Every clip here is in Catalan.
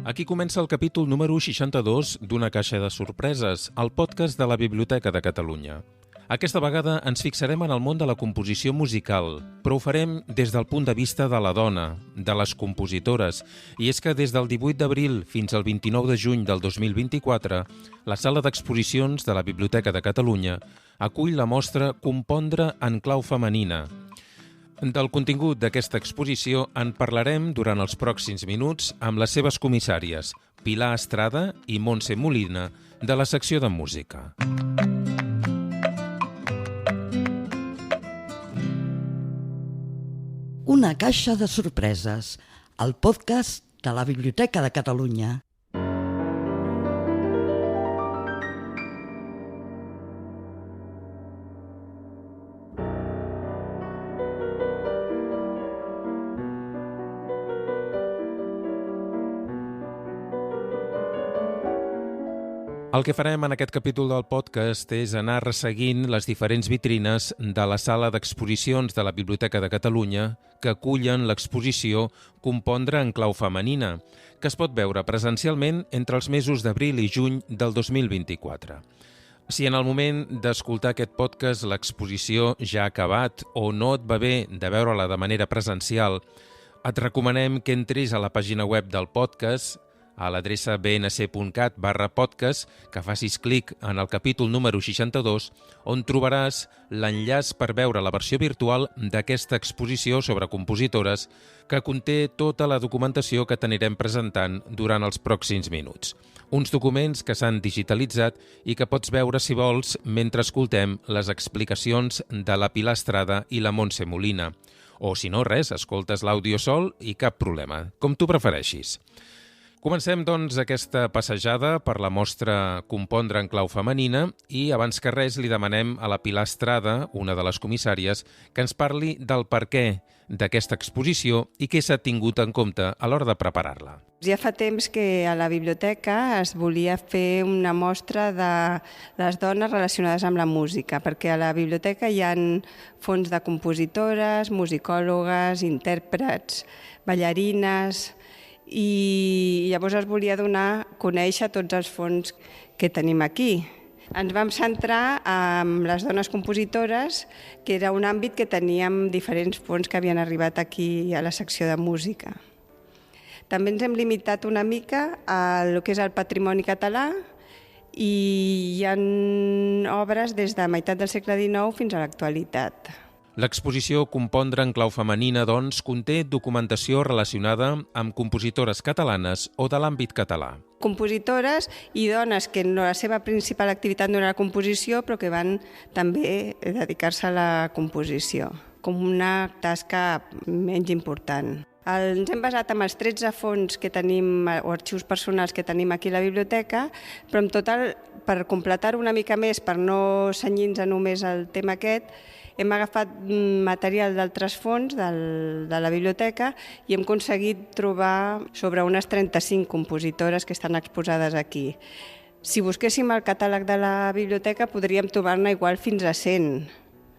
Aquí comença el capítol número 62 d'Una caixa de sorpreses, el podcast de la Biblioteca de Catalunya. Aquesta vegada ens fixarem en el món de la composició musical, però ho farem des del punt de vista de la dona, de les compositores, i és que des del 18 d'abril fins al 29 de juny del 2024, la sala d'exposicions de la Biblioteca de Catalunya acull la mostra Compondre en clau femenina. Del contingut d'aquesta exposició en parlarem durant els pròxims minuts amb les seves comissàries, Pilar Estrada i Montse Molina, de la secció de música. Una caixa de sorpreses, el podcast de la Biblioteca de Catalunya. El que farem en aquest capítol del podcast és anar resseguint les diferents vitrines de la sala d'exposicions de la Biblioteca de Catalunya que acullen l'exposició Compondre en clau femenina, que es pot veure presencialment entre els mesos d'abril i juny del 2024. Si en el moment d'escoltar aquest podcast l'exposició ja ha acabat o no et va bé de veure-la de manera presencial, et recomanem que entris a la pàgina web del podcast, a l'adreça bnc.cat/podcast, que facis clic en el capítol número 62, on trobaràs l'enllaç per veure la versió virtual d'aquesta exposició sobre compositores que conté tota la documentació que t'anirem presentant durant els pròxims minuts. Uns documents que s'han digitalitzat i que pots veure, si vols, mentre escoltem les explicacions de la Pilar Estrada i la Montse Molina. O, si no, res, escoltes l'àudio sol i cap problema, com tu prefereixis. Comencem, doncs, aquesta passejada per la mostra Compondre en clau femenina i, abans que res, li demanem a la Pilar Estrada, una de les comissàries, que ens parli del perquè d'aquesta exposició i què s'ha tingut en compte a l'hora de preparar-la. Ja fa temps que a la biblioteca es volia fer una mostra de les dones relacionades amb la música, perquè a la biblioteca hi ha fons de compositores, musicòlogues, intèrprets, ballarines, i llavors es volia donar a conèixer tots els fons que tenim aquí. Ens vam centrar en les dones compositores, que era un àmbit que teníem diferents fons que havien arribat aquí a la secció de música. També ens hem limitat una mica al que és el patrimoni català i hi ha obres des de meitat del segle XIX fins a l'actualitat. L'exposició Compondre en clau femenina, doncs, conté documentació relacionada amb compositores catalanes o de l'àmbit català. Compositores i dones que la seva principal activitat no era la composició, però que van també dedicar-se a la composició, com una tasca menys important. Ens hem basat en els 13 fons que tenim, o arxius personals que tenim aquí a la biblioteca, però en total, per completar una mica més, per no cenyir-nos només al tema aquest, hem agafat material d'altres fons de la biblioteca i hem aconseguit trobar sobre unes 35 compositores que estan exposades aquí. Si busquéssim el catàleg de la biblioteca podríem trobar-ne igual fins a 100,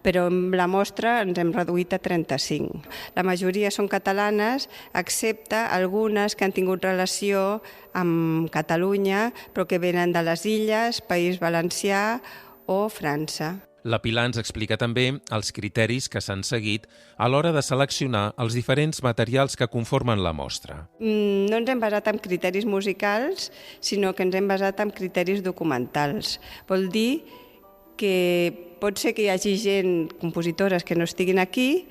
però amb la mostra ens hem reduït a 35. La majoria són catalanes, excepte algunes que han tingut relació amb Catalunya, però que venen de les Illes, País Valencià o França. La Pilar ens explica també els criteris que s'han seguit a l'hora de seleccionar els diferents materials que conformen la mostra. No ens hem basat en criteris musicals, sinó que ens hem basat en criteris documentals. Vol dir que pot ser que hi hagi gent, compositores, que no estiguin aquí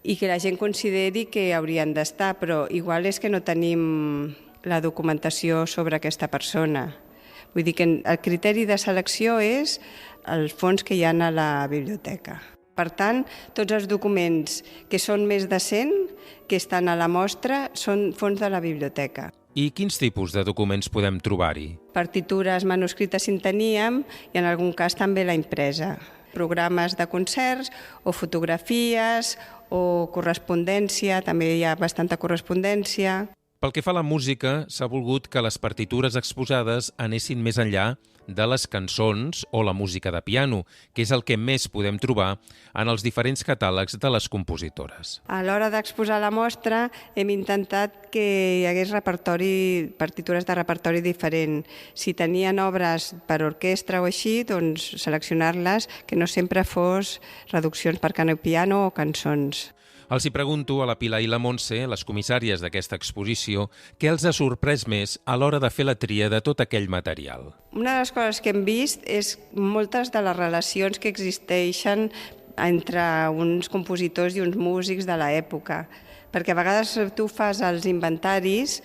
i que la gent consideri que haurien d'estar, però igual és que no tenim la documentació sobre aquesta persona. Vull dir que el criteri de selecció és els fons que hi ha a la biblioteca. Per tant, tots els documents que són més de 100, que estan a la mostra, són fons de la biblioteca. I quins tipus de documents podem trobar-hi? Partitures manuscrites si en teníem i en algun cas també la impresa. Programes de concerts o fotografies o correspondència, també hi ha bastanta correspondència. Pel que fa a la música, s'ha volgut que les partitures exposades anessin més enllà de les cançons o la música de piano, que és el que més podem trobar en els diferents catàlegs de les compositores. A l'hora d'exposar la mostra hem intentat que hi hagués partitures de repertori diferent. Si tenien obres per orquestra o així, doncs seleccionar-les, que no sempre fos reduccions per piano i piano o cançons. Els hi pregunto a la Pilar i la Montse, les comissàries d'aquesta exposició, què els ha sorprès més a l'hora de fer la tria de tot aquell material. Una de les coses que hem vist és moltes de les relacions que existeixen entre uns compositors i uns músics de l'època, perquè a vegades tu fas els inventaris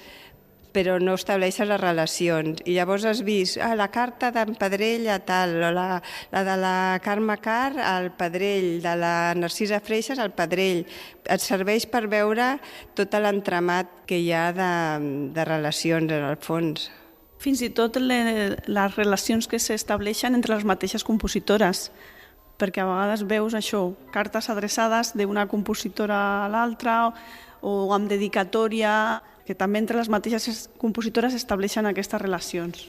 però no estableixes les relacions. I llavors has vist la carta d'en Pedrell a tal, o la de la Carme Carr al Pedrell, de la Narcisa Freixas al Pedrell. Et serveix per veure tot l'entramat que hi ha de relacions en el fons. Fins i tot les relacions que s'estableixen entre les mateixes compositores, perquè a vegades veus això, cartes adreçades d'una compositora a l'altra o amb dedicatòria, que també entre les mateixes compositores estableixen aquestes relacions.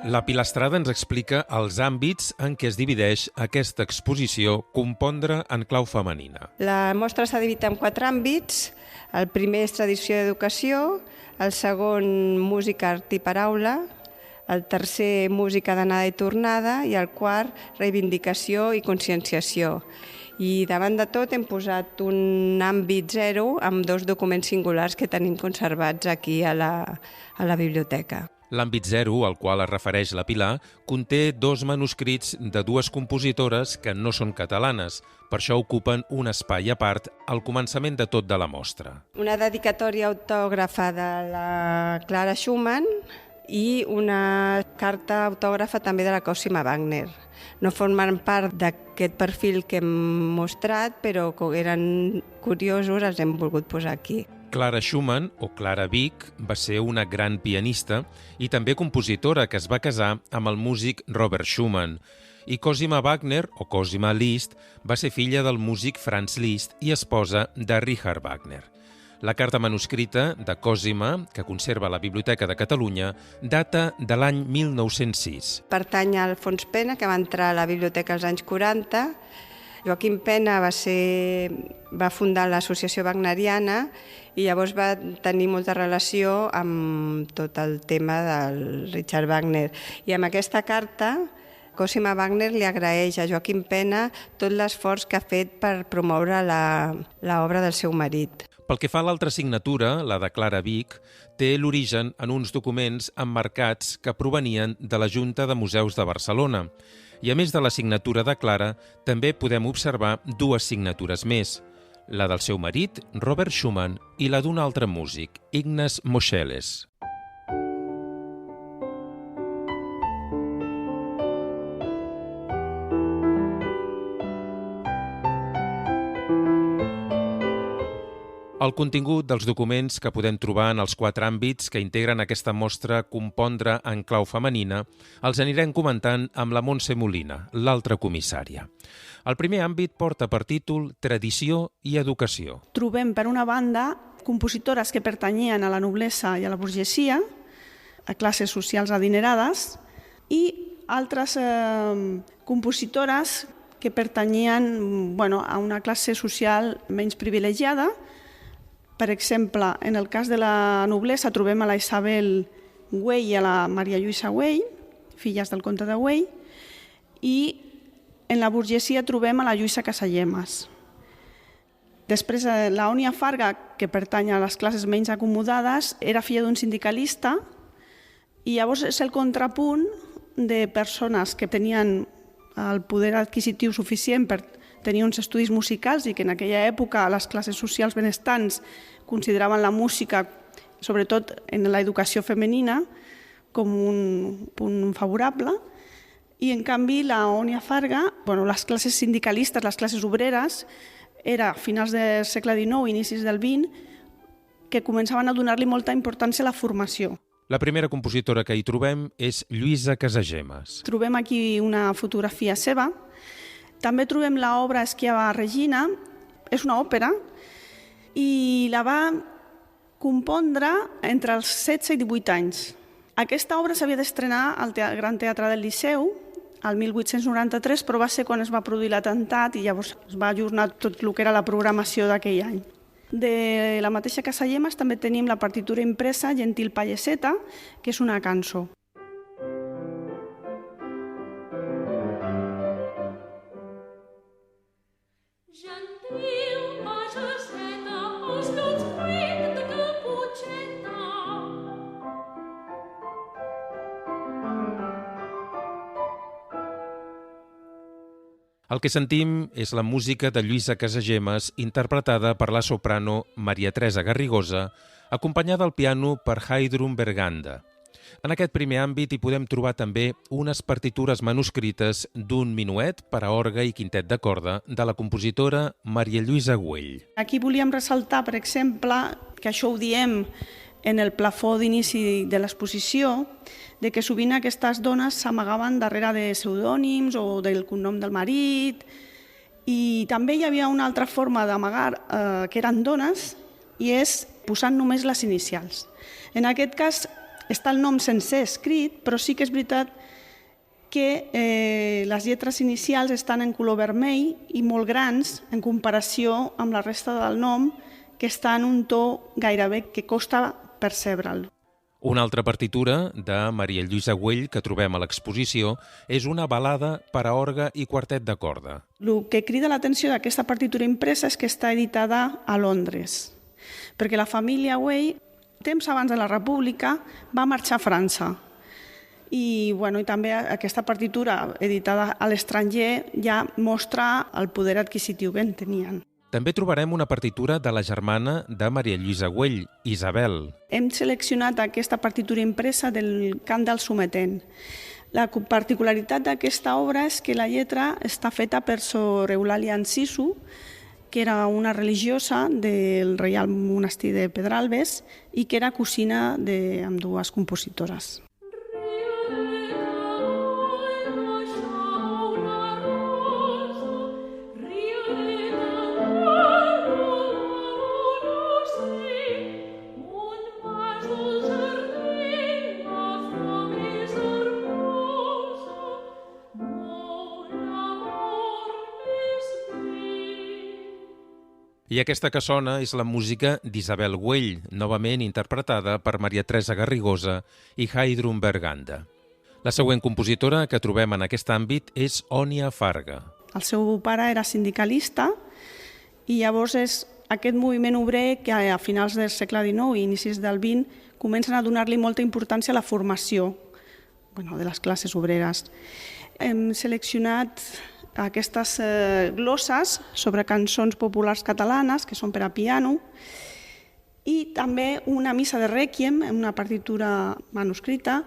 La Pilar Estrada ens explica els àmbits en què es divideix aquesta exposició Compondre en clau femenina. La mostra s'ha dividit en 4 àmbits. El primer és tradició i educació, el segon música, art i paraula, el tercer música d'anada i tornada i el quart reivindicació i conscienciació. I davant de tot hem posat un àmbit 0 amb 2 documents singulars que tenim conservats aquí a la biblioteca. L'àmbit 0, al qual es refereix la Pilar, conté 2 manuscrits de 2 compositores que no són catalanes. Per això ocupen un espai a part al començament de tot de la mostra. Una dedicatòria autògrafa de la Clara Schumann i una carta autògrafa també de la Cosima Wagner. No formen part d'aquest perfil que hem mostrat, però com eren curiosos els hem volgut posar aquí. Clara Schumann, o Clara Wieck, va ser una gran pianista i també compositora que es va casar amb el músic Robert Schumann. I Cosima Wagner, o Cosima Liszt, va ser filla del músic Franz Liszt i esposa de Richard Wagner. La carta manuscrita de Cosima, que conserva la Biblioteca de Catalunya, data de l'any 1906. Pertany a Alfons Pena, que va entrar a la biblioteca als anys 40. Joaquim Pena va fundar l'associació wagneriana i llavors va tenir molta relació amb tot el tema del Richard Wagner. I amb aquesta carta, Cosima Wagner li agraeix a Joaquim Pena tot l'esforç que ha fet per promoure l'obra del seu marit. Pel que fa a l'altra signatura, la de Clara Wieck, té l'origen en uns documents emmarcats que provenien de la Junta de Museus de Barcelona. I a més de la signatura de Clara, també podem observar 2 signatures més, la del seu marit, Robert Schumann, i la d'un altre músic, Ignaz Moscheles. El contingut dels documents que podem trobar en els 4 àmbits que integren aquesta mostra Compondre en clau femenina els anirem comentant amb la Montse Molina, l'altra comissària. El primer àmbit porta per títol Tradició i educació. Trobem, per una banda, compositores que pertanyien a la noblesa i a la burgesia, a classes socials adinerades, i altres compositores que pertanyien a una classe social menys privilegiada. Per exemple, en el cas de la noblesa trobem a la Isabel Güell i a la Maria Lluïsa Güell, filles del comte de Güell, i en la burgesia trobem a la Lluïsa Casallemas. Després, la Ònia Farga, que pertany a les classes menys acomodades, era filla d'un sindicalista i llavors és el contrapunt de persones que tenien el poder adquisitiu suficient per tenir uns estudis musicals i que en aquella època les classes socials benestants consideraven la música, sobretot en l'educació femenina, com un punt favorable. I en canvi la Ònia Farga, les classes sindicalistes, les classes obreres, era a finals del segle XIX, inicis del XX, que començaven a donar-li molta importància a la formació. La primera compositora que hi trobem és Lluïsa Casagemas. Trobem aquí una fotografia seva. També trobem l'obra Schiava Regina, és una òpera, i la va compondre entre els 16 i 18 anys. Aquesta obra s'havia d'estrenar al Gran Teatre del Liceu el 1893, però va ser quan es va produir l'atemptat i llavors es va ajornar tot el que era la programació d'aquell any. De la mateixa Casagemas també tenim la partitura impresa Gentil Palleseta, que és una cançó. El que sentim és la música de Lluïsa Casagemas interpretada per la soprano Maria Teresa Garrigosa, acompanyada al piano per Heidrun Berganda. En aquest primer àmbit hi podem trobar també unes partitures manuscrites d'un minuet per a orgue i quintet de corda de la compositora Maria Lluïsa Güell. Aquí volíem ressaltar, per exemple, que això ho diem en el plafó d'inici de l'exposició, de que sovint aquestes dones s'amagaven darrere de pseudònims o del cognom del marit, i també hi havia una altra forma d'amagar que eren dones, i és posant només les inicials. En aquest cas està el nom sencer escrit, però sí que és veritat que les lletres inicials estan en color vermell i molt grans en comparació amb la resta del nom, que està en un to gairebé que costa percebre'l. Una altra partitura de Maria Lluïsa Güell que trobem a l'exposició és una balada per a orgue i quartet de corda. El que crida l'atenció d'aquesta partitura impresa és que està editada a Londres, perquè la família Güell, temps abans de la República, va marxar a França. I també aquesta partitura editada a l'estranger ja mostra el poder adquisitiu que en tenien. També trobarem una partitura de la germana de Maria Lluïsa Güell, Isabel. Hem seleccionat aquesta partitura impresa del cant del sometent. La particularitat d'aquesta obra és que la lletra està feta per Sor Eulàlia Enciso, que era una religiosa del Reial Monestir de Pedralbes i que era cosina d'ambdues compositores. I aquesta que sona és la música d'Isabel Güell, novament interpretada per Maria Teresa Garrigosa i Heidrun Berganda. La següent compositora que trobem en aquest àmbit és Ònia Farga. El seu pare era sindicalista i llavors és aquest moviment obrer que a finals del segle XIX i inicis del XX comencen a donar-li molta importància a la formació de les classes obreres. Hem seleccionat aquestes glosses sobre cançons populars catalanes, que són per a piano, i també una missa de rèquiem, una partitura manuscrita,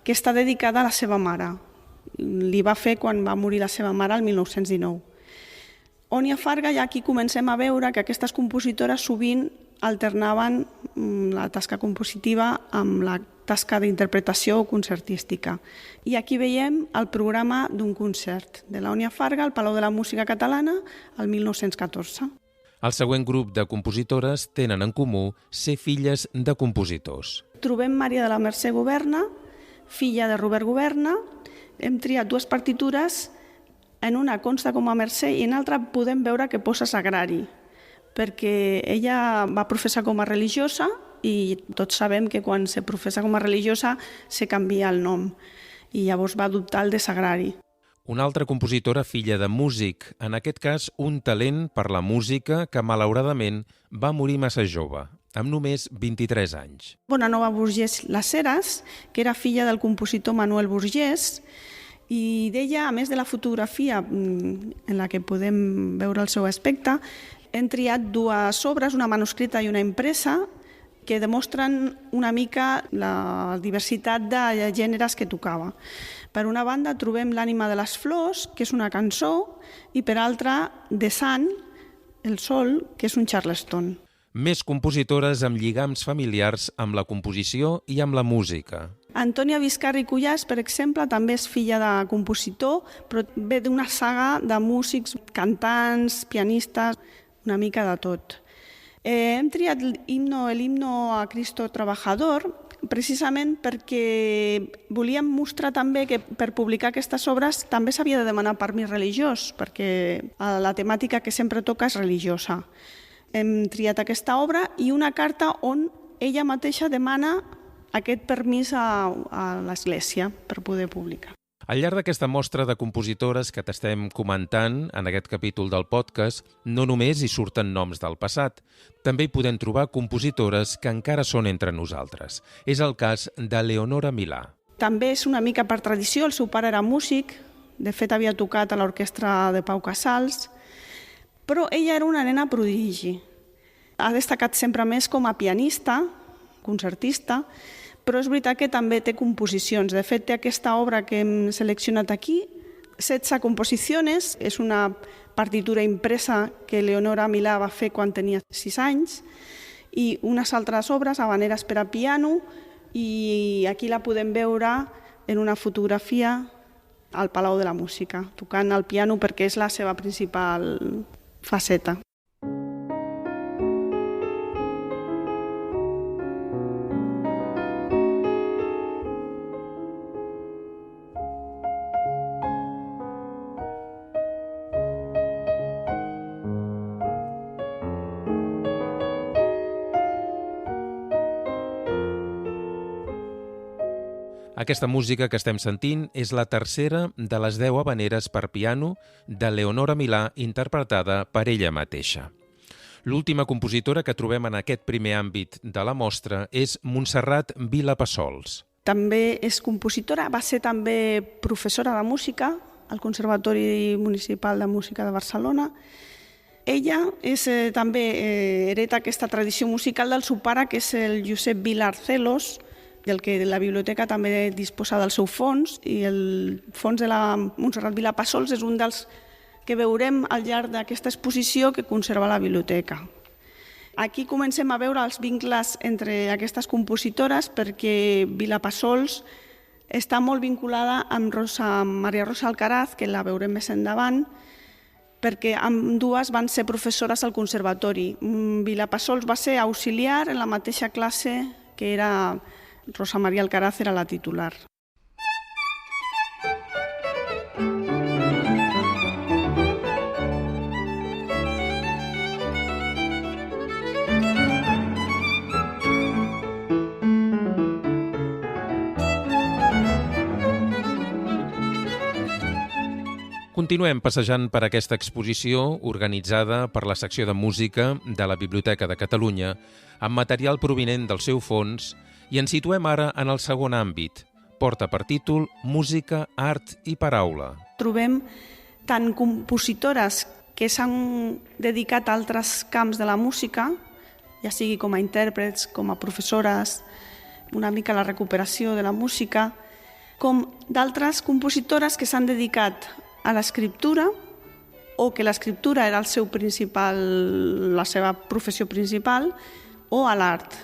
que està dedicada a la seva mare. Li va fer quan va morir la seva mare el 1919. Ònia Farga, ja aquí comencem a veure que aquestes compositores sovint alternaven la tasca compositiva amb la tasca d'interpretació o concertística. I aquí veiem el programa d'un concert de la Ònia Farga al Palau de la Música Catalana el 1914. El següent grup de compositores tenen en comú ser filles de compositors. Trobem Maria de la Mercè Governa, filla de Robert Governa. Hem triat dues partitures, en una consta com a Mercè i en l'altra podem veure que posa Sagrari, perquè ella va professar com a religiosa i tots sabem que quan se professa com a religiosa se canvia el nom i llavors va adoptar el de Sagrari. Una altra compositora filla de músic, en aquest cas un talent per la música que malauradament va morir massa jove, amb només 23 anys. Bonanova Burgès Las Heras, que era filla del compositor Manuel Burgès, i d'ella, a més de la fotografia en la que podem veure el seu aspecte, hem triat dues obres, una manuscrita i una impresa, que demostren una mica la diversitat de gèneres que tocava. Per una banda trobem L'ànima de les flors, que és una cançó, i per altra The Sun, el sol, que és un charleston. Més compositores amb lligams familiars amb la composició i amb la música. Antònia Viscarri Cuyàs, per exemple, també és filla de compositor, però ve d'una saga de músics, cantants, pianistes, una mica de tot. Hem triat el himno a Cristo Trabajador, precisament perquè volíem mostrar també que per publicar aquestes obres també s'havia de demanar permís religiós, perquè la temàtica que sempre toca és religiosa. Hem triat aquesta obra i una carta on ella mateixa demana aquest permís a l'Església per poder publicar. Al llarg d'aquesta mostra de compositores que t'estem comentant en aquest capítol del podcast, no només hi surten noms del passat, també hi podem trobar compositores que encara són entre nosaltres. És el cas de Leonora Milà. També és una mica per tradició, el seu pare era músic, de fet havia tocat a l'orquestra de Pau Casals, però ella era una nena prodigi. Ha destacat sempre més com a pianista, concertista, però és veritat que també té composicions. De fet, té aquesta obra que hem seleccionat aquí, 16 composicions, és una partitura impresa que Leonora Milà va fer quan tenia 6 anys, i unes altres obres, Havaneres per a piano, i aquí la podem veure en una fotografia al Palau de la Música, tocant el piano perquè és la seva principal faceta. Aquesta música que estem sentint és la tercera de les 10 havaneres per piano de Leonora Milà, interpretada per ella mateixa. L'última compositora que trobem en aquest primer àmbit de la mostra és Montserrat Vilapassols. També és compositora, va ser també professora de música al Conservatori Municipal de Música de Barcelona. Ella també hereta aquesta tradició musical del seu pare, que és el Josep Vila Arcelos, del que la biblioteca també disposa del seu fons, i el fons de la Montserrat Vilapassols és un dels que veurem al llarg d'aquesta exposició que conserva la biblioteca. Aquí comencem a veure els vincles entre aquestes compositores perquè Vilapassols està molt vinculada amb Maria Rosa Alcaraz, que la veurem més endavant, perquè ambdues van ser professores al conservatori. Vilapassols va ser auxiliar en la mateixa classe que era Rosa Maria Alcaraz, era la titular. Continuem passejant per aquesta exposició organitzada per la secció de música de la Biblioteca de Catalunya amb material provinent del seu fons i ens situem ara en el segon àmbit. Porta per títol Música, Art i Paraula. Trobem tant compositores que s'han dedicat a altres camps de la música, ja sigui com a intèrprets, com a professores, una mica a la recuperació de la música, com d'altres compositores que s'han dedicat a l'escriptura o que l'escriptura era la seva professió principal, o a l'art,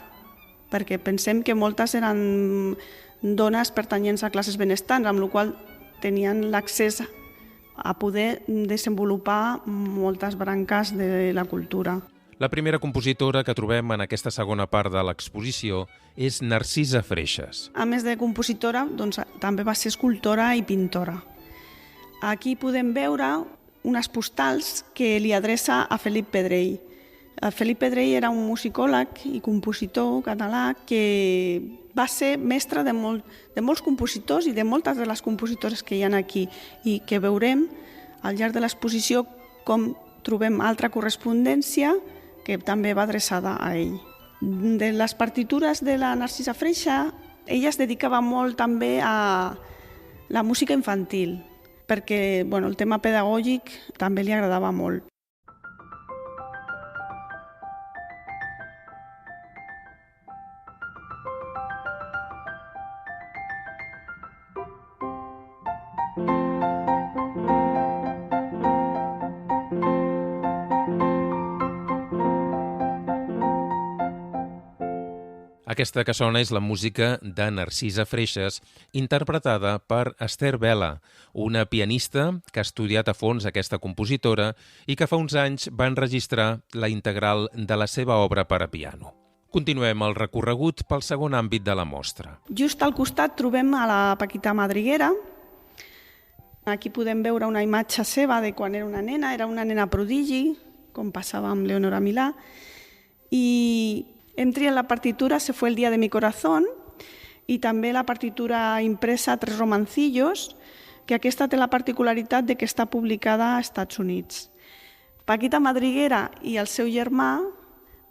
perquè pensem que moltes eren dones pertanyents a classes benestants, amb la qual tenien l'accés a poder desenvolupar moltes branques de la cultura. La primera compositora que trobem en aquesta segona part de l'exposició és Narcisa Freixas. A més de compositora, doncs, també va ser escultora i pintora. Aquí podem veure unes postals que li adreça a Felip Pedrell. Felip Pedrell era un musicòleg i compositor català que va ser mestre de molts compositors i de moltes de les compositores que hi ha aquí, i que veurem al llarg de l'exposició com trobem altra correspondència que també va adreçada a ell. De les partitures de la Narcisa Freixa, ella es dedicava molt també a la música infantil, perquè el tema pedagògic també li agradava molt. Aquesta que sona és la música de Narcisa Freixas, interpretada per Esther Vela, una pianista que ha estudiat a fons aquesta compositora i que fa uns anys va enregistrar la integral de la seva obra per a piano. Continuem el recorregut pel segon àmbit de la mostra. Just al costat trobem a la Paquita Madriguera. Aquí podem veure una imatge seva de quan era una nena prodigi, com passava amb Leonora Milà, i hem triat la partitura Se fue el día de mi corazón i també la partitura impresa Tres romancillos, que aquesta té la particularitat de que està publicada als Estats Units. Paquita Madriguera i el seu germà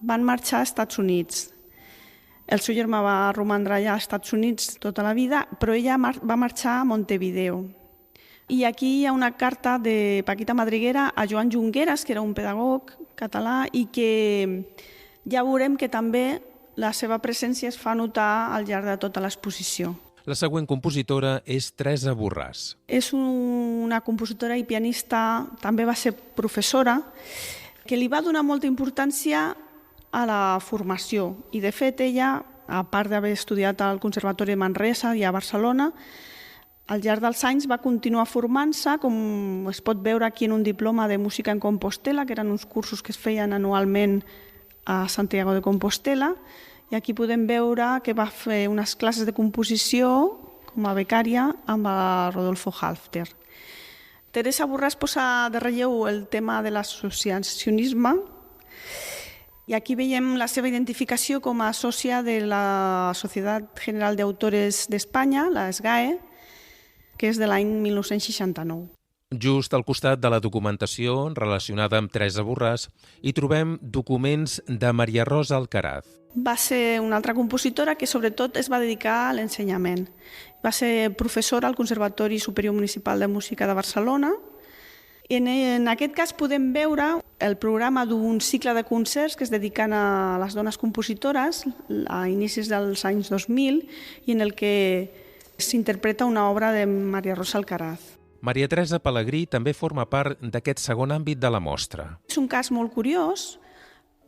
van marxar als Estats Units. El seu germà va romandre allà als Estats Units tota la vida, però ella va marxar a Montevideo. I aquí hi ha una carta de Paquita Madriguera a Joan Junqueras, que era un pedagog català i que ja veurem que també la seva presència es fa notar al llarg de tota l'exposició. La següent compositora és Teresa Borràs. És una compositora i pianista, també va ser professora, que li va donar molta importància a la formació. I de fet ella, a part d'haver estudiat al Conservatori de Manresa i a Barcelona, al llarg dels anys va continuar formant-se, com es pot veure aquí en un diploma de música en Compostela, que eren uns cursos que es feien anualment a Santiago de Compostela, i aquí podem veure que va fer unes classes de composició com a becària amb Rodolfo Halfter. Teresa Borràs posa de relleu el tema de l'associacionisme i aquí veiem la seva identificació com a sòcia de la Societat General d'Autores d'Espanya, la SGAE, que és de l'any 1969. Just al costat de la documentació relacionada amb Teresa Borràs hi trobem documents de Maria Rosa Alcaraz. Va ser una altra compositora que sobretot es va dedicar a l'ensenyament. Va ser professora al Conservatori Superior Municipal de Música de Barcelona. En aquest cas podem veure el programa d'un cicle de concerts que es dediquen a les dones compositores a inicis dels anys 2000 i en el que s'interpreta una obra de Maria Rosa Alcaraz. Maria Teresa Pelegrí també forma part d'aquest segon àmbit de la mostra. És un cas molt curiós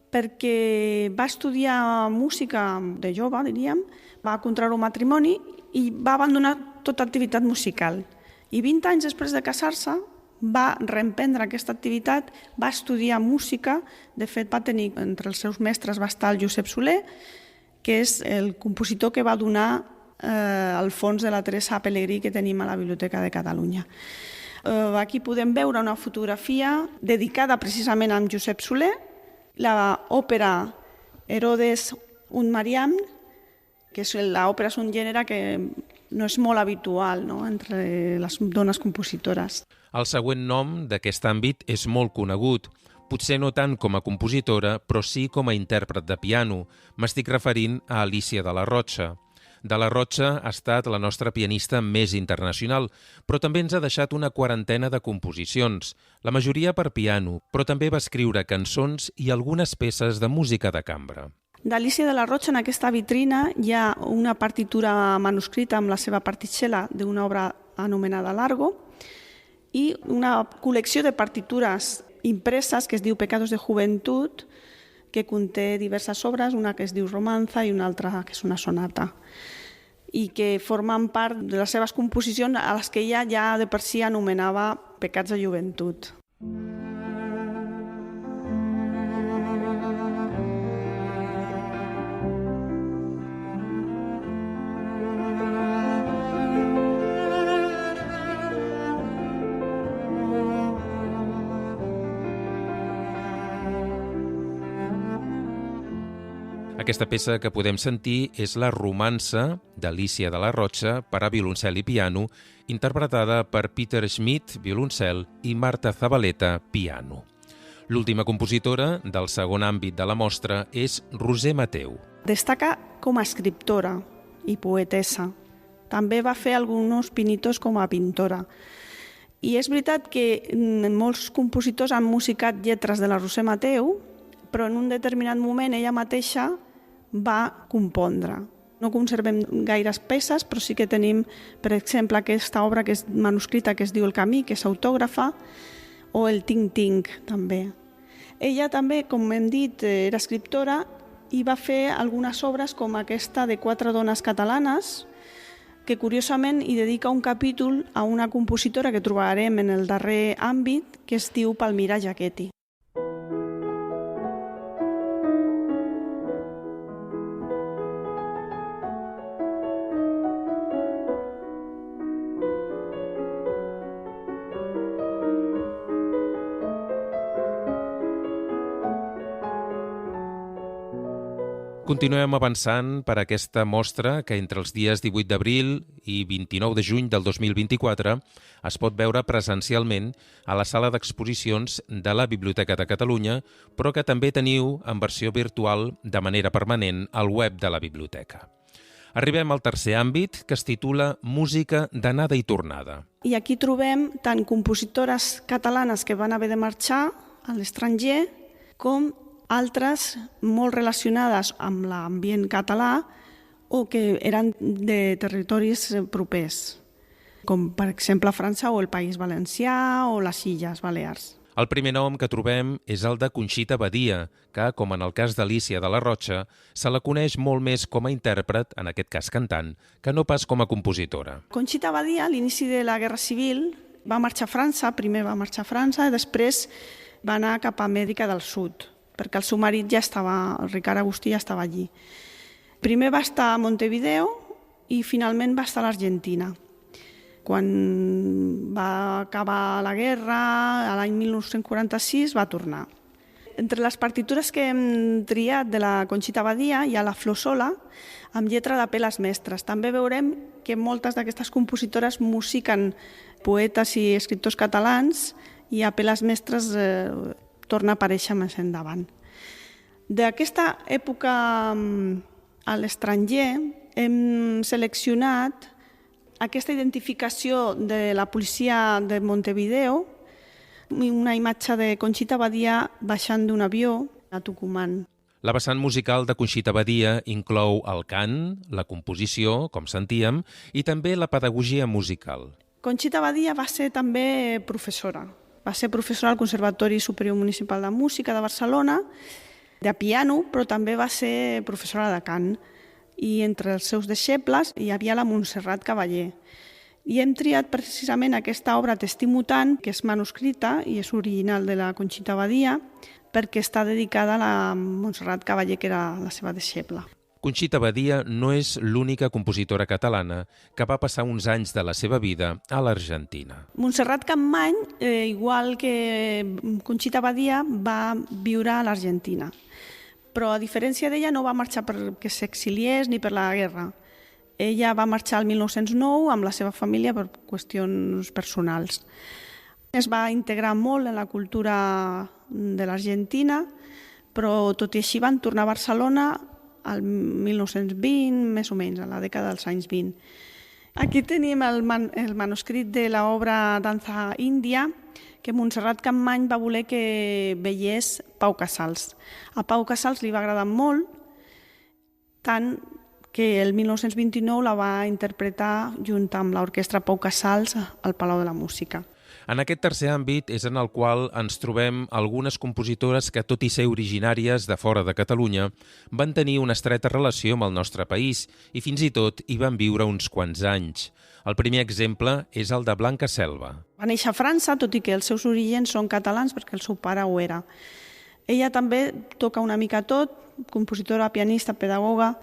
perquè va estudiar música de jove, diríem, va contraure un matrimoni i va abandonar tota activitat musical. I 20 anys després de casar-se va reemprendre aquesta activitat, va estudiar música, de fet va tenir entre els seus mestres va estar el Josep Soler, que és el compositor que va donar el fons de la Teresa Pelegrí que tenim a la Biblioteca de Catalunya. Aquí podem veure una fotografia dedicada precisament a Josep Soler, l'òpera Herodes und Mariam, que l'òpera és un gènere que no és molt habitual, no?, entre les dones compositores. El següent nom d'aquest àmbit és molt conegut, potser no tant com a compositora, però sí com a intèrpret de piano. M'estic referint a Alícia de la Rocha. De la Rocha ha estat la nostra pianista més internacional, però també ens ha deixat una quarantena de composicions, la majoria per piano, però també va escriure cançons i algunes peces de música de cambra. D'Alícia de la Rocha, en aquesta vitrina, hi ha una partitura manuscrita amb la seva particella d'una obra anomenada Largo i una col·lecció de partitures impreses que es diu Pecados de Juventud, que conté diverses obres, una que es diu Romanza i una altra que és una sonata, i que formen part de les seves composicions a les que ella ja de per si anomenava Pecats de Joventut. Aquesta peça que podem sentir és la Romança d'Alícia de la Rocha per a violoncel i piano, interpretada per Peter Schmidt, violoncel, i Marta Zabaleta, piano. L'última compositora del segon àmbit de la mostra és Roser Mateu. Destaca com a escriptora i poetessa. També va fer alguns pinitos com a pintora. I és veritat que molts compositors han musicat lletres de la Roser Mateu, però en un determinat moment ella mateixa va compondre. No conservem gaires peces, però sí que tenim, per exemple, aquesta obra que és manuscrita que es diu El camí, que és autògrafa, o el Tinc Tinc, també. Ella també, com hem dit, era escriptora i va fer algunes obres com aquesta de 4 dones catalanes, que curiosament hi dedica un capítol a una compositora que trobarem en el darrer àmbit, que es diu Palmira Giachetti. Continuem avançant per aquesta mostra que entre els dies 18 d'abril i 29 de juny del 2024 es pot veure presencialment a la sala d'exposicions de la Biblioteca de Catalunya, però que també teniu en versió virtual de manera permanent al web de la biblioteca. Arribem al tercer àmbit, que es titula Música d'anada i tornada. I aquí trobem tant compositores catalanes que van haver de marxar a l'estranger com altres molt relacionades amb l'ambient català o que eren de territoris propers, com per exemple França o el País Valencià o les Illes Balears. El primer nom que trobem és el de Conxita Badia, que, com en el cas d'Alícia de la Rocha, se la coneix molt més com a intèrpret, en aquest cas cantant, que no pas com a compositora. Conxita Badia, a l'inici de la Guerra Civil, va marxar a França, primer va marxar a França i després va anar cap a Amèrica del Sud, perquè el seu marit ja estava, el Ricard Agustí ja estava allí. Primer va estar a Montevideo i finalment va estar a l'Argentina. Quan va acabar la guerra, a l'any 1946, va tornar. Entre les partitures que hem triat de la Conxita Badia hi ha la Flor Sola, amb lletra de Peles Mestres. També veurem que moltes d'aquestes compositores musiquen poetes i escriptors catalans i a Peles Mestres torna a aparèixer més endavant. D'aquesta època a l'estranger hem seleccionat aquesta identificació de la policia de Montevideo, una imatge de Conxita Badia baixant d'un avió a Tucumán. La vessant musical de Conxita Badia inclou el cant, la composició, com sentíem, i també la pedagogia musical. Conxita Badia va ser també professora. Va ser professora al Conservatori Superior Municipal de Música de Barcelona, de piano, però també va ser professora de cant. I entre els seus deixebles hi havia la Montserrat Cavaller. I hem triat precisament aquesta obra Testimutant, que és manuscrita i és original de la Conxita Badia, perquè està dedicada a la Montserrat Cavaller, que era la seva deixebla. Conxita Badia no és l'única compositora catalana que va passar uns anys de la seva vida a l'Argentina. Montserrat Capmany, igual que Conxita Badia, va viure a l'Argentina. Però a diferència d'ella no va marxar perquè s'exiliés ni per la guerra. Ella va marxar el 1909 amb la seva família per qüestions personals. Es va integrar molt en la cultura de l'Argentina, però tot i així van tornar a Barcelona al 1920, més o menys, a la dècada dels anys 20. Aquí tenim el manuscrit de l'obra Danza Índia, que Montserrat Capmany va voler que veiés Pau Casals. A Pau Casals li va agradar molt, tant que el 1929 la va interpretar junt amb l'orquestra Pau Casals al Palau de la Música. En aquest tercer àmbit és en el qual ens trobem algunes compositores que, tot i ser originàries de fora de Catalunya, van tenir una estreta relació amb el nostre país i fins i tot hi van viure uns quants anys. El primer exemple és el de Blanca Selva. Va néixer a França, tot i que els seus orígens són catalans perquè el seu pare ho era. Ella també toca una mica tot, compositora, pianista, pedagoga.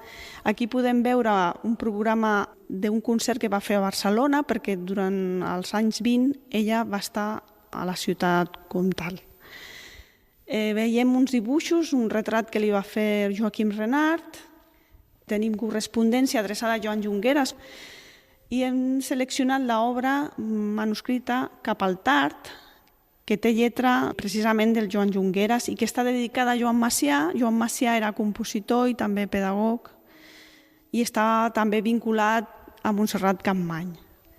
Aquí podem veure un programa d'un concert que va fer a Barcelona, perquè durant els anys 20 ella va estar a la ciutat comtal. Veiem uns dibuixos, un retrat que li va fer Joaquim Renart, tenim correspondència adreçada a Joan Junqueras, i hem seleccionat l'obra manuscrita Cap al Tard, que té lletra precisament del Joan Junqueras i que està dedicada a Joan Macià. Joan Macià era compositor i també pedagog i està també vinculat a Montserrat Capmany.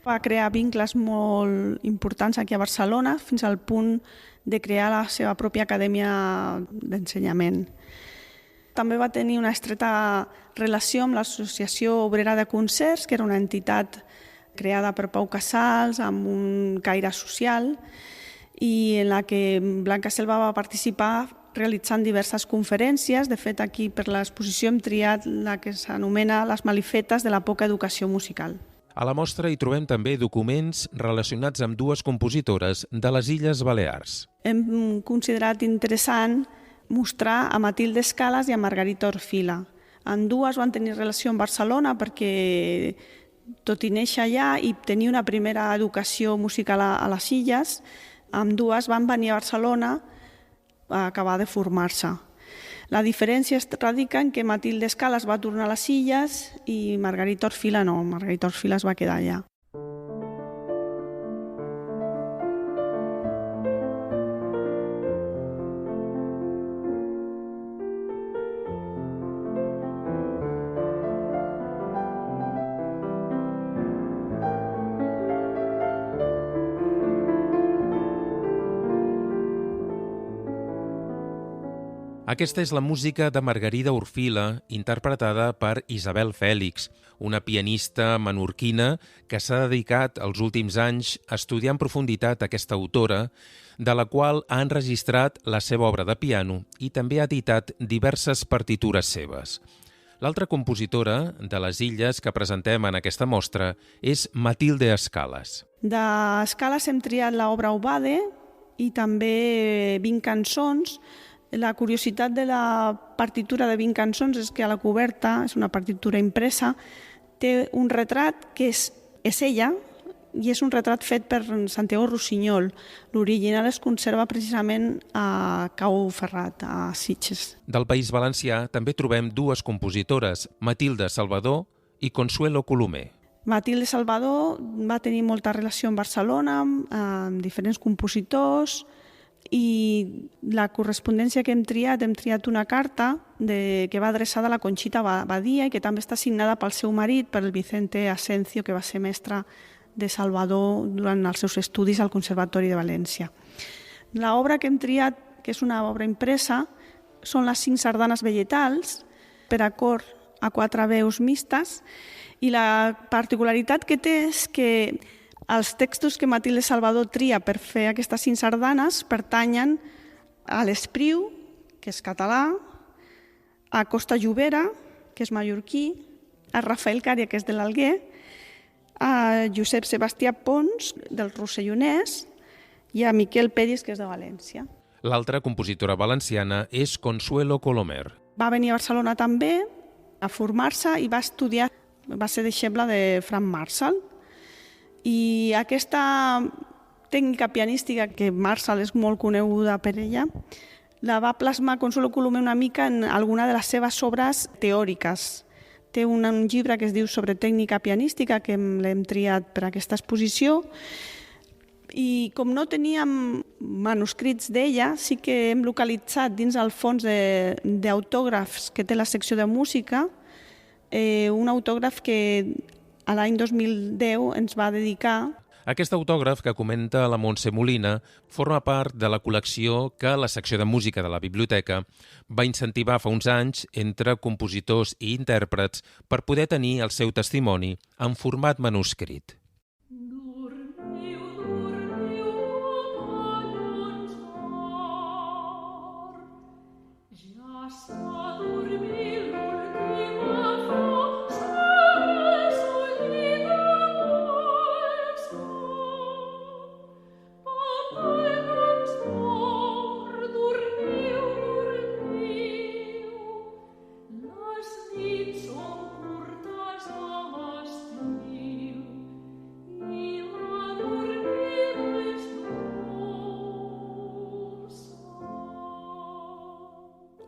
Va crear vincles molt importants aquí a Barcelona fins al punt de crear la seva pròpia acadèmia d'ensenyament. També va tenir una estreta relació amb l'Associació Obrera de Concerts, que era una entitat creada per Pau Casals amb un caire social, i en la que Blanca Selva va participar realitzant diverses conferències. De fet, aquí per l'exposició hem triat la que s'anomena Les malifetes de la poca educació musical. A la mostra hi trobem també documents relacionats amb dues compositores de les Illes Balears. Hem considerat interessant mostrar a Matilde Escalas i a Margarita Orfila. Ambdues van tenir relació amb Barcelona perquè, tot i néixer allà i tenir una primera educació musical a les Illes, ambdues van venir a Barcelona a acabar de formar-se. La diferència radica en que Matilde Escalas va tornar a les Illes i Margarita Orfila no, Margarita Orfila es va quedar allà. Aquesta és la música de Margarida Orfila, interpretada per Isabel Fèlix, una pianista menorquina que s'ha dedicat els últims anys a estudiar en profunditat aquesta autora, de la qual ha enregistrat la seva obra de piano i també ha editat diverses partitures seves. L'altra compositora de les Illes que presentem en aquesta mostra és Matilde Escalas. D'Escalas hem triat l'obra Aubade i també 20 cançons. La curiositat de la partitura de 20 cançons és que a la coberta, és una partitura impresa, té un retrat que és ella i és un retrat fet per Santiago Rossinyol. L'original es conserva precisament a Cau Ferrat, a Sitges. Del País Valencià també trobem dues compositores, Matilde Salvador i Consuelo Colomer. Matilde Salvador va tenir molta relació amb Barcelona, amb diferents compositors, i la correspondència que hem triat una carta que va adreçada a la Conxita Badia i que també està signada pel seu marit, per el Vicente Asencio, que va ser mestre de Salvador durant els seus estudis al Conservatori de València. L'obra que hem triat, que és una obra impresa, són les 5 sardanes vegetals per a cor a 4 veus mixtes, i la particularitat que té és que els textos que Matilde Salvador tria per fer aquestes 5 sardanes pertanyen a l'Espriu, que és català, a Costa Llobera, que és mallorquí, a Rafael Cària, que és de l'Alguer, a Josep Sebastià Pons, del Rossellonès, i a Miquel Peris, que és de València. L'altra compositora valenciana és Consuelo Colomer. Va venir a Barcelona també a formar-se i va estudiar, va ser deixeble de Frank Marshall. I aquesta tècnica pianística, que Marshall és molt coneguda per ella, la va plasmar Consuelo Colomer una mica en alguna de les seves obres teòriques. Té un llibre que es diu sobre tècnica pianística, que l'hem triat per a aquesta exposició, i com no teníem manuscrits d'ella, sí que hem localitzat dins el fons d'autògrafs que té la secció de música, un autògraf que a l'any 2010 ens va dedicar. Aquest autògraf que comenta la Montse Molina forma part de la col·lecció que la secció de música de la biblioteca va incentivar fa uns anys entre compositors i intèrprets per poder tenir el seu testimoni en format manuscrit.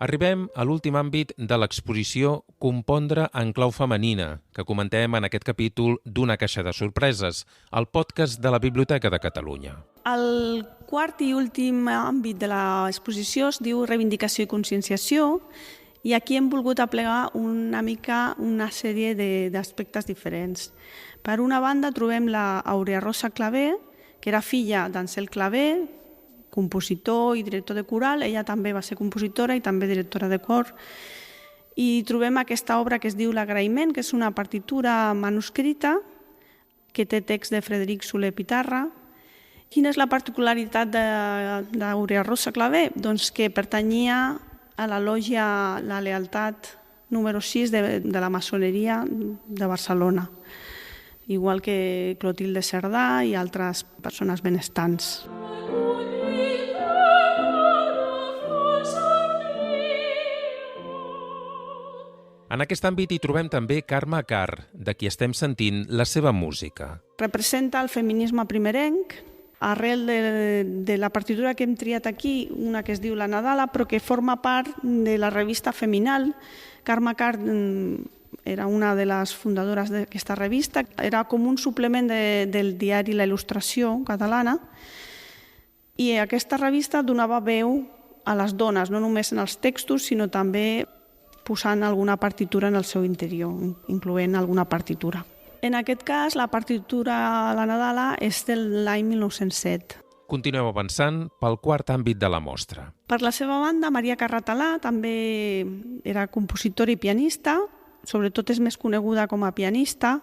Arribem a l'últim àmbit de l'exposició Compondre en clau femenina, que comentem en aquest capítol d'Una caixa de sorpreses, el podcast de la Biblioteca de Catalunya. El quart i últim àmbit de l'exposició es diu Reivindicació i conscienciació, i aquí hem volgut aplegar una mica una sèrie d'aspectes diferents. Per una banda trobem l'Aurea Rosa Clavé, que era filla d'Ansel Clavé, compositor i director de coral. Ella també va ser compositora i també directora de cor. I trobem aquesta obra que es diu L'Agraïment, que és una partitura manuscrita que té text de Frederic Soler Pitarra Quina és la particularitat d'Aurea Rosa Clavé? Doncs que pertanyia a la lògia La Lealtat número 6 de la maçoneria de Barcelona, igual que Clotilde Cerdà i altres persones benestants. En aquest àmbit hi trobem també Carme Carr, de qui estem sentint la seva música. Representa el feminisme primerenc, arrel de la partitura que hem triat aquí, una que es diu La Nadala, però que forma part de la revista Feminal. Carme Carr era una de les fundadores d'aquesta revista, era com un suplement del diari La Il·lustració catalana, i aquesta revista donava veu a les dones, no només en els textos, sinó també posant alguna partitura en el seu interior, incloent alguna partitura. En aquest cas, la partitura La Nadala és de l'any 1907. Continuem avançant pel quart àmbit de la mostra. Per la seva banda, Maria Carratalà també era compositora i pianista, sobretot és més coneguda com a pianista,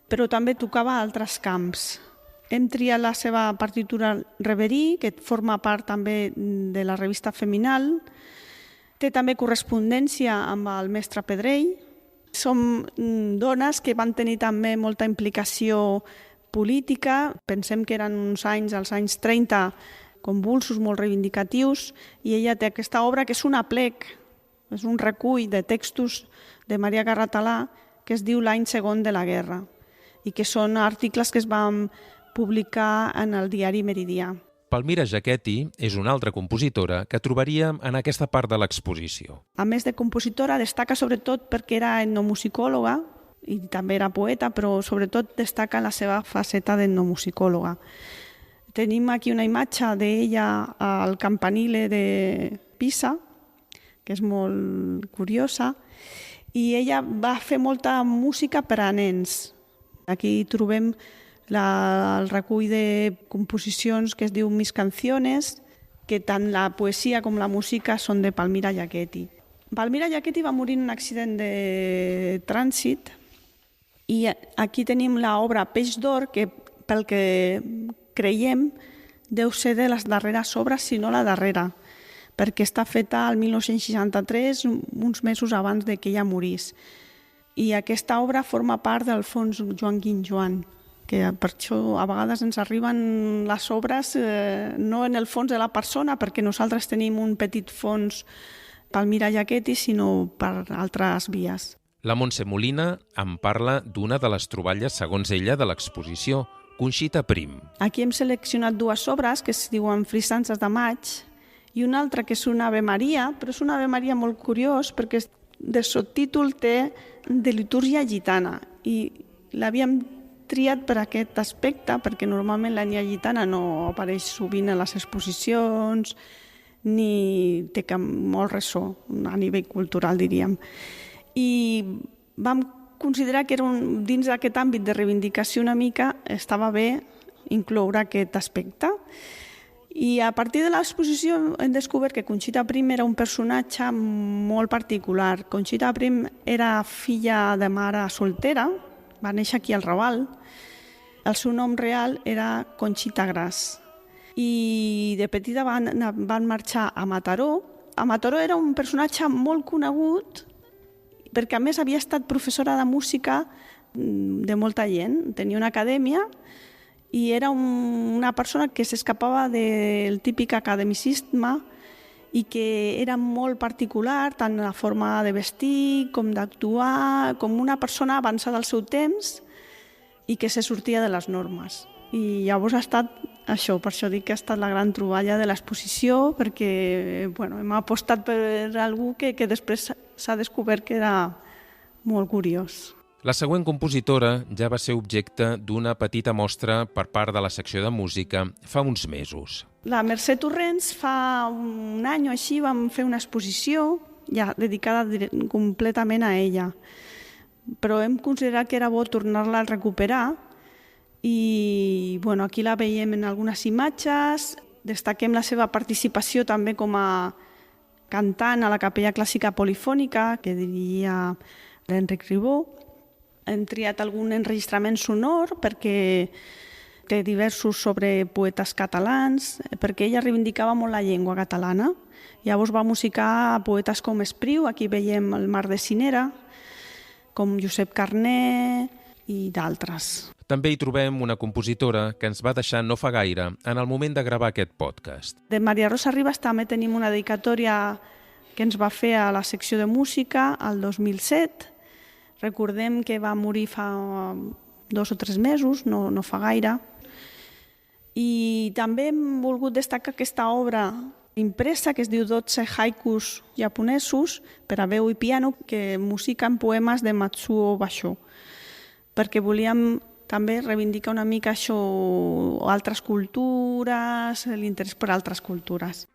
però també tocava altres camps. Hem triat la seva partitura Reverie, que forma part també de la revista Feminal. Té també correspondència amb el mestre Pedrell. Som dones que van tenir també molta implicació política. Pensem que eren uns anys, als anys 30, convulsos, molt reivindicatius, i ella té aquesta obra que és un aplec, és un recull de textos de Maria Carratalà que es diu L'any segon de la guerra, i que són articles que es van publicar en el diari Meridià. Palmira Jaquetti és una altra compositora que trobaríem en aquesta part de l'exposició. A més de compositora, destaca sobretot perquè era etnomusicòloga i també era poeta, però sobretot destaca la seva faceta d'etnomusicòloga. Tenim aquí una imatge d'ella al campanile de Pisa, que és molt curiosa, i ella va fer molta música per a nens. Aquí trobem el recull de composicions que es diu Mis canciones, que tant la poesia com la música són de Palmira Jaquetti. Palmira Jaquetti va morir en un accident de trànsit i aquí tenim l'obra Peix d'Or, que pel que creiem deu ser de les darreres obres, si no la darrera, perquè està feta al 1963, uns mesos abans de que ella morís. I aquesta obra forma part del fons Joan Guinjoan, que per això a vegades ens arriben les obres no en el fons de la persona, perquè nosaltres tenim un petit fons Palmira Jaquetti, sinó per altres vies. La Montse Molina en parla d'una de les troballes, segons ella, de l'exposició, Conxita Prim. Aquí hem seleccionat dues obres que es diuen Frisances de maig i una altra que és una Ave Maria, però és una Ave Maria molt curiós perquè de subtítol té de litúrgia gitana i l'havíem triat per aquest aspecte, perquè normalment la Nia Gitana no apareix sovint a les exposicions ni té molt ressò a nivell cultural, diríem. I vam considerar que era dins d'aquest àmbit de reivindicació una mica estava bé incloure aquest aspecte. I a partir de l'exposició hem descobert que Conxita Prim era un personatge molt particular. Conxita Prim era filla de mare soltera, va néixer aquí al Raval. El seu nom real era Conxita Gras. I de petita van marxar a Mataró. A Mataró era un personatge molt conegut perquè a més havia estat professora de música de molta gent. Tenia una acadèmia i era una persona que s'escapava del típic academicisme i que era molt particular, tant la forma de vestir com d'actuar, com una persona avançada al seu temps i que se sortia de les normes. I llavors ha estat això, per això dic que ha estat la gran troballa de l'exposició, perquè hem apostat per algú que després s'ha descobert que era molt curiós. La següent compositora ja va ser objecte d'una petita mostra per part de la secció de música fa uns mesos. La Mercè Torrents fa un any o així vam fer una exposició ja dedicada completament a ella, però hem considerat que era bo tornar-la a recuperar i aquí la veiem en algunes imatges. Destaquem la seva participació també com a cantant a la Capella Clàssica Polifònica, que dirigia l'Enric Ribó. Hem triat algun enregistrament sonor perquè té diversos sobre poetes catalans, perquè ella reivindicava molt la llengua catalana. Llavors va musicar poetes com Espriu, aquí veiem el Mar de Cinera, com Josep Carner i d'altres. També hi trobem una compositora que ens va deixar no fa gaire en el moment de gravar aquest podcast. De Maria Rosa Ribas també tenim una dedicatòria que ens va fer a la secció de música el 2007. Recordem que va morir fa 2 o 3 mesos, no fa gaire. I també hem volgut destacar aquesta obra impresa que es diu 12 haikus japonesos per a veu i piano que musiquen poemes de Matsuo Basho, perquè volíem també reivindicar una mica això, altres cultures, l'interès per altres cultures.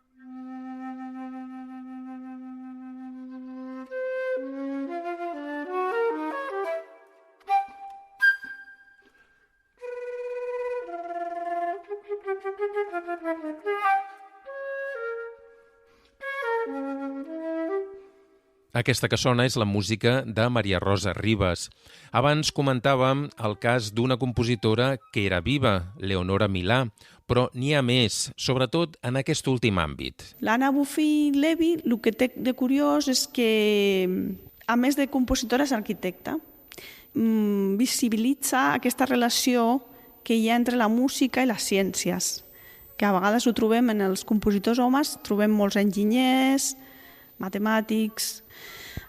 Aquesta que sona és la música de Maria Rosa Ribas. Abans comentàvem el cas d'una compositora que era viva, Leonora Milà, però n'hi ha més, sobretot en aquest últim àmbit. L'Anna Bofill Levi, el que té de curiós és que, a més de compositora, és arquitecta. Visibilitza aquesta relació que hi ha entre la música i les ciències, que a vegades ho trobem en els compositors homes, trobem molts enginyers, matemàtics.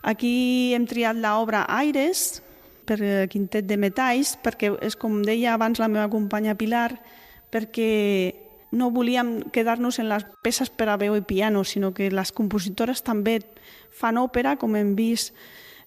Aquí hem triat l'obra Aires per quintet de metalls, perquè és com deia abans la meva companya Pilar, perquè no volíem quedar-nos en les peces per a veu i piano, sinó que les compositores també fan òpera, com hem vist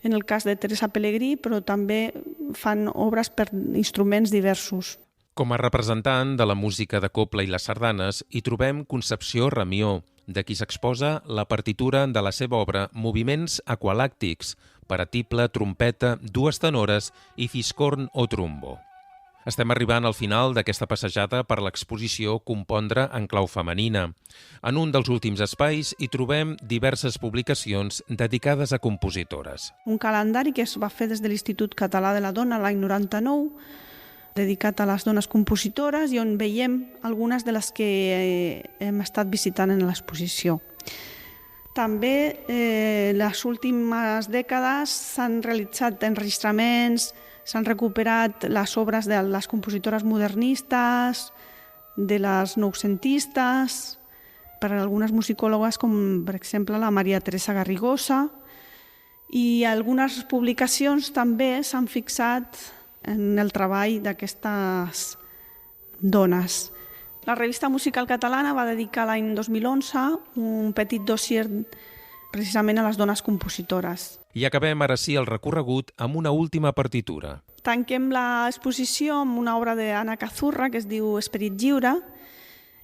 en el cas de Teresa Pellegrí, però també fan obres per instruments diversos. Com a representant de la música de cobla i les sardanes, hi trobem Concepció Ramió, de qui s'exposa la partitura de la seva obra Moviments aqualàctics, per a tible, trompeta, 2 tenores i fiscorn o trombo. Estem arribant al final d'aquesta passejada per l'exposició Compondre en clau femenina. En un dels últims espais hi trobem diverses publicacions dedicades a compositores. Un calendari que es va fer des de l'Institut Català de la Dona l'any 99, dedicat a les dones compositores i on veiem algunes de les que hem estat visitant en l'exposició. També les últimes dècades s'han realitzat enregistraments, s'han recuperat les obres de les compositores modernistes, de les noucentistes, per a algunes musicòlogues com per exemple la Maria Teresa Garrigosa, i algunes publicacions també s'han fixat en el treball d'aquestes dones. La revista musical catalana va dedicar l'any 2011 un petit dossier precisament a les dones compositores. I acabem ara sí el recorregut amb una última partitura. Tanquem l'exposició amb una obra d'Anna Cazurra que es diu Esperit lliure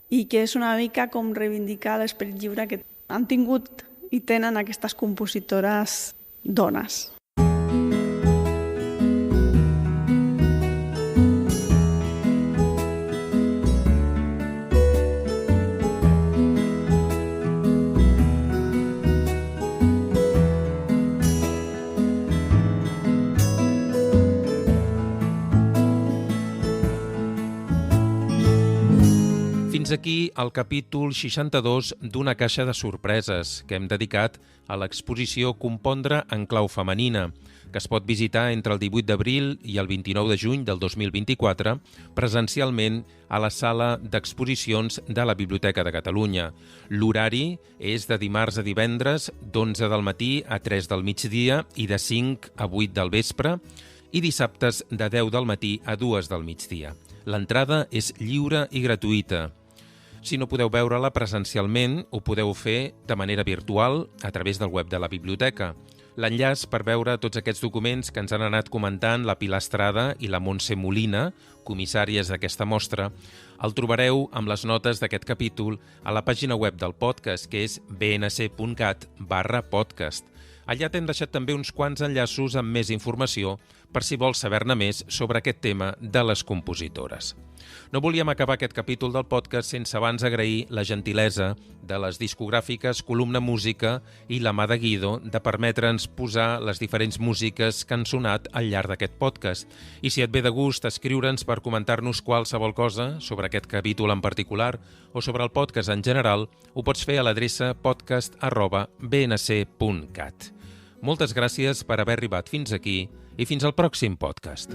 i que és una mica com reivindicar l'esperit lliure que han tingut i tenen aquestes compositores dones. Fins aquí el capítol 62 d'Una caixa de sorpreses que hem dedicat a l'exposició Compondre en clau femenina, que es pot visitar entre el 18 d'abril i el 29 de juny del 2024 presencialment a la sala d'exposicions de la Biblioteca de Catalunya. L'horari és de dimarts a divendres d'11 del matí a 3 del migdia i de 5 a 8 del vespre i dissabtes de 10 del matí a 2 del migdia. L'entrada és lliure i gratuïta. Si no podeu veure-la presencialment, ho podeu fer de manera virtual a través del web de la biblioteca. L'enllaç per veure tots aquests documents que ens han anat comentant la Pilar Estrada i la Montse Molina, comissàries d'aquesta mostra, el trobareu amb les notes d'aquest capítol a la pàgina web del podcast, que és bnc.cat/podcast. Allà t'hem deixat també uns quants enllaços amb més informació per si vols saber-ne més sobre aquest tema de les compositores. No volíem acabar aquest capítol del podcast sense abans agrair la gentilesa de les discogràfiques Columna Música i La Mà de Guido de permetre'ns posar les diferents músiques que han sonat al llarg d'aquest podcast. I si et ve de gust escriure'ns per comentar-nos qualsevol cosa sobre aquest capítol en particular o sobre el podcast en general, ho pots fer a l'adreça podcast@bnc.cat. Moltes gràcies per haver arribat fins aquí i fins al pròxim podcast.